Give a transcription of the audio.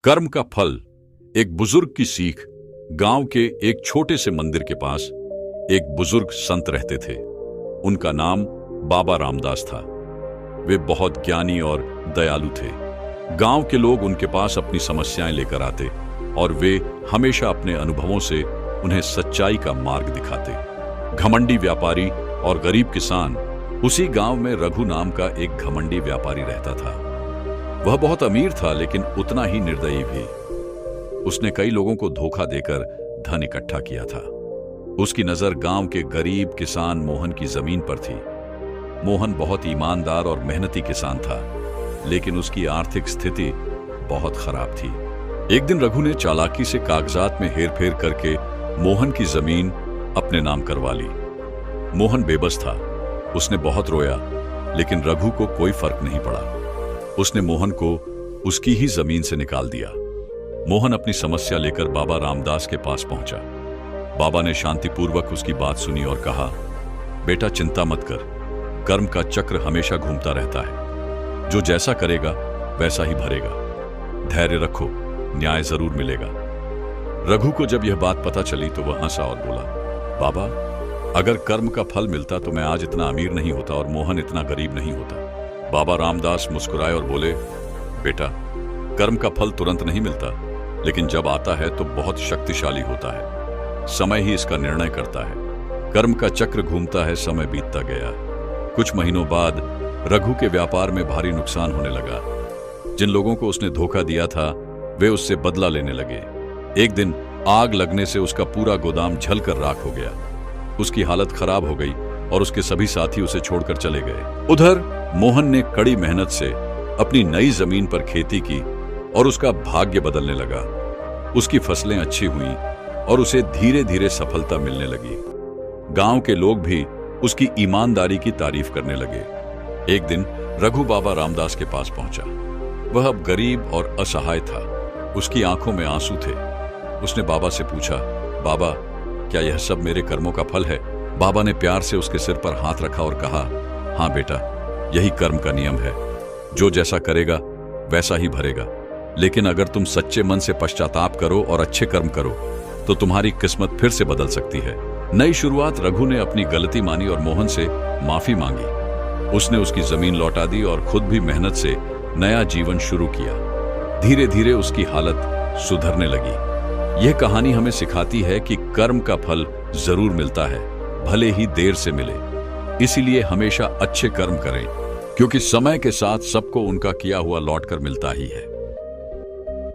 कर्म का फल। एक बुजुर्ग की सीख। गांव के एक छोटे से मंदिर के पास एक बुजुर्ग संत रहते थे। उनका नाम बाबा रामदास था। वे बहुत ज्ञानी और दयालु थे। गांव के लोग उनके पास अपनी समस्याएं लेकर आते और वे हमेशा अपने अनुभवों से उन्हें सच्चाई का मार्ग दिखाते। घमंडी व्यापारी और गरीब किसान। उसी गांव में रघु नाम का एक घमंडी व्यापारी रहता था। वह बहुत अमीर था, लेकिन उतना ही निर्दयी भी। उसने कई लोगों को धोखा देकर धन इकट्ठा किया था। उसकी नजर गांव के गरीब किसान मोहन की जमीन पर थी। मोहन बहुत ईमानदार और मेहनती किसान था, लेकिन उसकी आर्थिक स्थिति बहुत खराब थी। एक दिन रघु ने चालाकी से कागजात में हेरफेर करके मोहन की जमीन अपने नाम करवा ली। मोहन बेबस था। उसने बहुत रोया, लेकिन रघु को कोई फर्क नहीं पड़ा। उसने मोहन को उसकी ही जमीन से निकाल दिया। मोहन अपनी समस्या लेकर बाबा रामदास के पास पहुंचा। बाबा ने शांतिपूर्वक उसकी बात सुनी और कहा, बेटा चिंता मत कर, कर्म का चक्र हमेशा घूमता रहता है। जो जैसा करेगा वैसा ही भरेगा। धैर्य रखो, न्याय जरूर मिलेगा। रघु को जब यह बात पता चली तो वह हंसा और बोला, बाबा, अगर कर्म का फल मिलता तो मैं आज इतना अमीर नहीं होता और मोहन इतना गरीब नहीं होता। बाबा रामदास मुस्कुराए और बोले, बेटा, कर्म का फल तुरंत नहीं मिलता, लेकिन जब आता है तो बहुत शक्तिशाली होता है। समय ही इसका निर्णय करता है। कर्म का चक्र घूमता है, समय बीतता गया। कुछ महीनों बाद रघु के व्यापार में भारी नुकसान होने लगा। जिन लोगों को उसने धोखा दिया था वे उससे बदला लेने लगे। एक दिन आग लगने से उसका पूरा गोदाम जलकर राख हो गया। उसकी हालत खराब हो गई और उसके सभी साथी उसे छोड़कर चले गए। उधर मोहन ने कड़ी मेहनत से अपनी नई जमीन पर खेती की और उसका भाग्य बदलने लगा। उसकी फसलें अच्छी हुईं और उसे धीरे धीरे सफलता मिलने लगी। गांव के लोग भी उसकी ईमानदारी की तारीफ करने लगे। एक दिन रघु बाबा रामदास के पास पहुंचा। वह अब गरीब और असहाय था। उसकी आंखों में आंसू थे। उसने बाबा से पूछा, बाबा, क्या यह सब मेरे कर्मों का फल है? बाबा ने प्यार से उसके सिर पर हाथ रखा और कहा, हाँ बेटा, यही कर्म का नियम है। जो जैसा करेगा वैसा ही भरेगा। लेकिन अगर तुम सच्चे मन से पश्चाताप करो और अच्छे कर्म करो तो तुम्हारी किस्मत फिर से बदल सकती है। नई शुरुआत। रघु ने अपनी गलती मानी और मोहन से माफी मांगी। उसने उसकी जमीन लौटा दी और खुद भी मेहनत से नया जीवन शुरू किया। धीरे धीरे उसकी हालत सुधरने लगी। यह कहानी हमें सिखाती है कि कर्म का फल जरूर मिलता है, भले ही देर से मिले। इसीलिए हमेशा अच्छे कर्म करें, क्योंकि समय के साथ सबको उनका किया हुआ लौटकर मिलता ही है।